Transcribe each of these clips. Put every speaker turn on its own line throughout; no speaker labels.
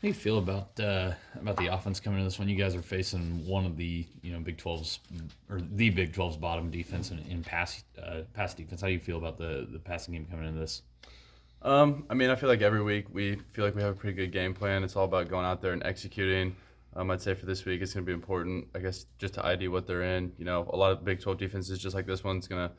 do you feel about the offense coming into this one? You guys are facing one of the Big 12's or the Big 12's bottom defense in pass defense. How do you feel about the passing game coming into this?
I feel like every week we feel like we have a pretty good game plan. It's all about going out there and executing. I'd say for this week it's going to be important, I guess, just to ID what they're in. A lot of Big 12 defenses, just like this one's going to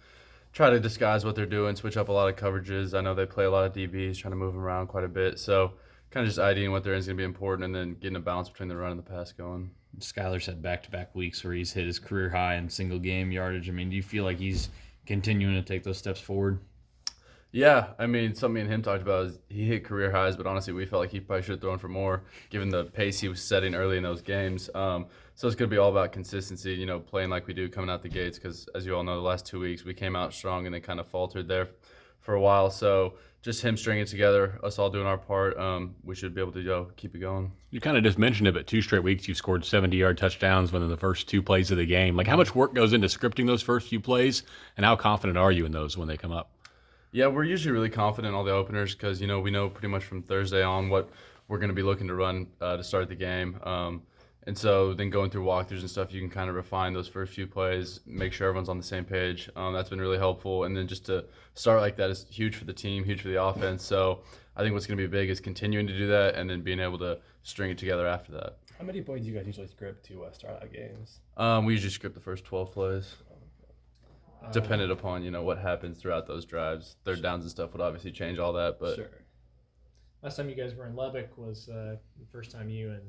try to disguise what they're doing, switch up a lot of coverages. I know they play a lot of DBs, trying to move them around quite a bit. So kind of just IDing what they're in is going to be important, and then getting a balance between the run and the pass going.
Skylar's had back-to-back weeks where he's hit his career high in single game yardage. Do you feel like he's continuing to take those steps forward?
Yeah, something me and him talked about is he hit career highs, but honestly, we felt like he probably should have thrown for more, given the pace he was setting early in those games. So it's going to be all about consistency, playing like we do coming out the gates, because as you all know, the last 2 weeks we came out strong and then kind of faltered there for a while. So just him stringing it together, us all doing our part, we should be able to keep it going.
You kind of just mentioned it, but 2 straight weeks you've scored 70-yard touchdowns within the first 2 plays of the game. How much work goes into scripting those first few plays, and how confident are you in those when they come up?
Yeah, we're usually really confident in all the openers because, we know pretty much from Thursday on what we're going to be looking to run to start the game. And so then going through walkthroughs and stuff, you can kind of refine those first few plays, make sure everyone's on the same page. That's been really helpful. And then just to start like that is huge for the team, huge for the offense. So I think what's going to be big is continuing to do that and then being able to string it together after that.
How many plays do you guys usually script to start out games?
We usually script the first 12 plays. Dependent upon, what happens throughout those drives. Third downs and stuff would obviously change all that, but
sure. Last time you guys were in Lubbock was the first time you and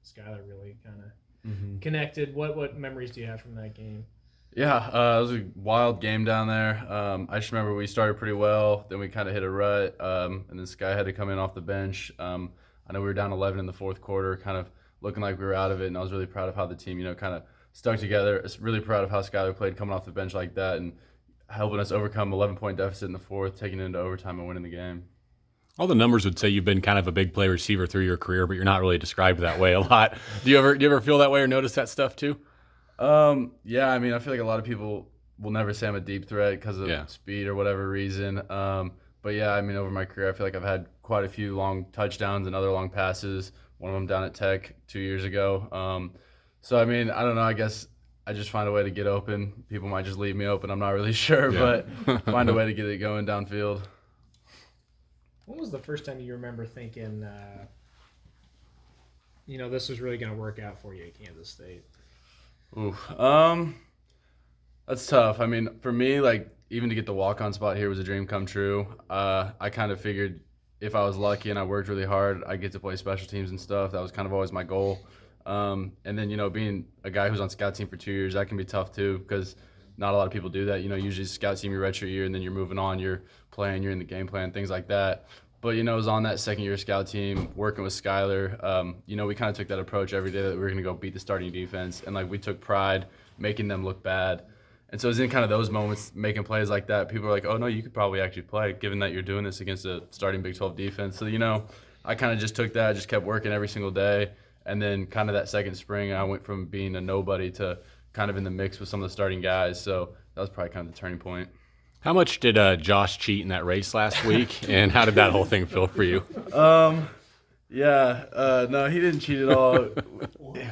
Skylar really kind of connected. What memories do you have from that game?
Yeah, it was a wild game down there. I just remember we started pretty well, then we kind of hit a rut, and then Sky had to come in off the bench. I know we were down 11 in the fourth quarter, kind of looking like we were out of it, and I was really proud of how the team, kind of stuck together. It's really proud of how Skylar played coming off the bench like that and helping us overcome 11-point deficit in the fourth, taking it into overtime and winning the game.
All the numbers would say you've been kind of a big play receiver through your career, but you're not really described that way a lot. Do you ever feel that way or notice that stuff too?
Yeah, I feel like a lot of people will never say I'm a deep threat because of speed or whatever reason. But yeah, over my career, I feel like I've had quite a few long touchdowns and other long passes. One of them down at Tech 2 years ago. So, I don't know. I guess I just find a way to get open. People might just leave me open. I'm not really sure, but find a way to get it going downfield.
When was the first time you remember thinking, this was really going to work out for you at Kansas State?
Ooh, that's tough. For me, even to get the walk-on spot here was a dream come true. I kind of figured if I was lucky and I worked really hard, I'd get to play special teams and stuff. That was kind of always my goal. And then, being a guy who's on scout team for 2 years, that can be tough too because not a lot of people do that. Usually scout team your redshirt year and then you're moving on, you're playing, you're in the game plan, things like that. But, I was on that second-year scout team working with Skylar. We kind of took that approach every day that we were going to go beat the starting defense. And, we took pride making them look bad. And so it was in kind of those moments, making plays like that, people are like, oh, no, you could probably actually play, given that you're doing this against a starting Big 12 defense. So, I kind of just took that, just kept working every single day. And then kind of that second spring, I went from being a nobody to kind of in the mix with some of the starting guys. So that was probably kind of the turning point.
How much did Josh cheat in that race last week, and how did that whole thing feel for you?
No, he didn't cheat at all.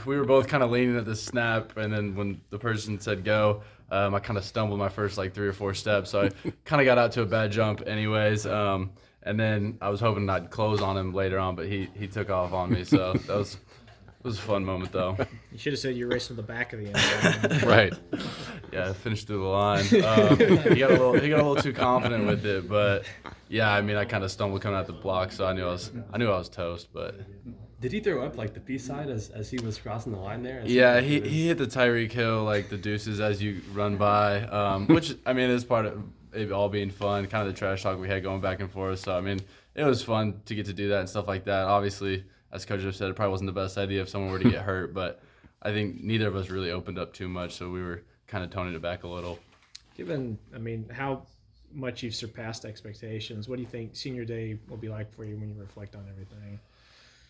We were both kind of leaning at the snap, and then when the person said go, I kind of stumbled my first 3 or 4 steps. So I kind of got out to a bad jump anyways. And then I was hoping I'd close on him later on, but he took off on me. So that was a fun moment, though.
You should have said you're racing to the back of the end zone.
Right.
Yeah, I finished through the line. He got a little too confident with it, but yeah, I kind of stumbled coming out the block, so I knew I was toast. But
did he throw up the peace sign as he was crossing the line there?
Yeah, he hit the Tyreek Hill the deuces as you run by, which is part of it all being fun, kind of the trash talk we had going back and forth. So it was fun to get to do that and stuff like that. Obviously, as Coach have said, it probably wasn't the best idea if someone were to get hurt, but I think neither of us really opened up too much, so we were kind of toning it back a little.
Given, how much you've surpassed expectations, what do you think senior day will be like for you when you reflect on everything?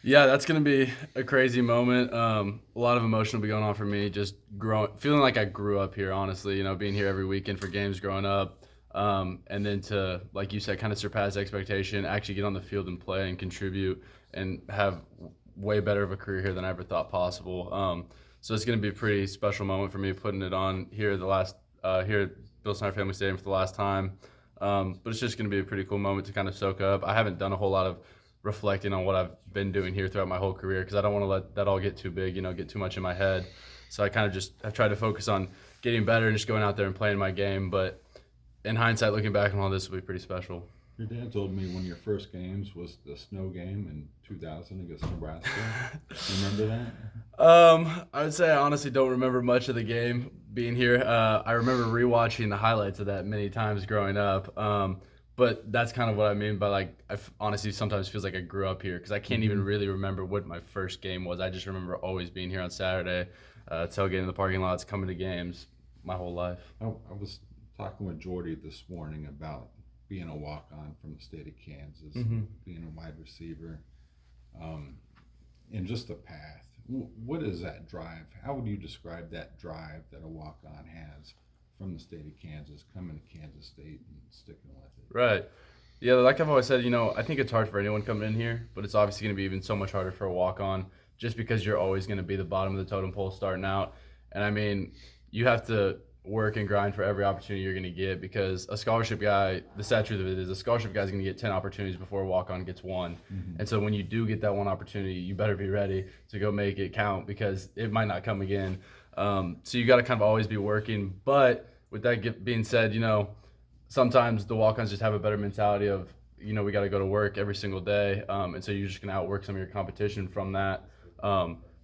Yeah, that's going to be a crazy moment. A lot of emotion will be going on for me, just feeling like I grew up here, honestly, being here every weekend for games growing up. And then to, like you said, kind of surpass expectation, actually get on the field and play and contribute and have way better of a career here than I ever thought possible. So it's going to be a pretty special moment for me putting it on here here at Bill Snyder Family Stadium for the last time. But it's just going to be a pretty cool moment to kind of soak up. I haven't done a whole lot of reflecting on what I've been doing here throughout my whole career because I don't want to let that all get too big, get too much in my head. So I kind of just have tried to focus on getting better and just going out there and playing my game. But in hindsight, looking back on all this will be pretty special.
Your dad told me one of your first games was the snow game in 2000 against Nebraska. You remember that?
I would say I honestly don't remember much of the game being here. I remember rewatching the highlights of that many times growing up. But that's kind of what I mean by I honestly sometimes feels like I grew up here because I can't even really remember what my first game was. I just remember always being here on Saturday, tailgating in the parking lots, coming to games my whole life.
I was talking with Jordy this morning about being a walk-on from the state of Kansas, being a wide receiver, and just the path. What is that drive? How would you describe that drive that a walk-on has from the state of Kansas, coming to Kansas State and sticking with it?
Right. Yeah, like I've always said, I think it's hard for anyone coming in here, but it's obviously going to be even so much harder for a walk-on just because you're always going to be the bottom of the totem pole starting out. And I mean, you have to work and grind for every opportunity you're going to get because a scholarship guy, the sad truth of it is a scholarship guy is going to get 10 opportunities before a walk-on gets one. And so when you do get that one opportunity, you better be ready to go make it count because it might not come again. So you got to kind of always be working. But with that being said, sometimes the walk-ons just have a better mentality of, we got to go to work every single day. And so you're just going to outwork some of your competition from that.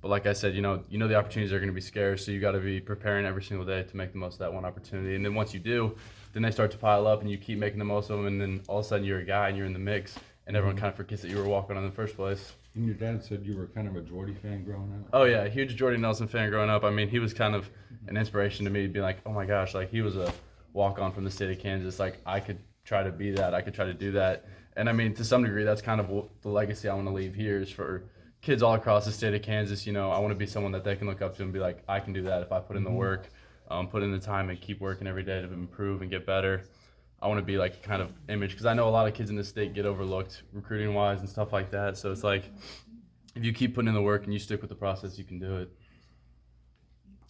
But like I said, the opportunities are going to be scarce, so you got to be preparing every single day to make the most of that one opportunity. And then once you do, then they start to pile up, and you keep making the most of them. And then all of a sudden, you're a guy, and you're in the mix, and everyone kind of forgets that you were walking on in the first place.
And your dad said you were kind of a Jordy fan growing up?
Oh yeah, huge Jordy Nelson fan growing up. I mean, he was kind of an inspiration to me, being like, oh my gosh, he was a walk-on from the state of Kansas. I could try to be that. I could try to do that. And I mean, to some degree, that's kind of the legacy I want to leave here is for kids all across the state of Kansas. I want to be someone that they can look up to and be like, I can do that if I put in the work, put in the time and keep working every day to improve and get better. I want to be kind of image because I know a lot of kids in this state get overlooked recruiting wise and stuff like that. So it's if you keep putting in the work and you stick with the process, you can do it.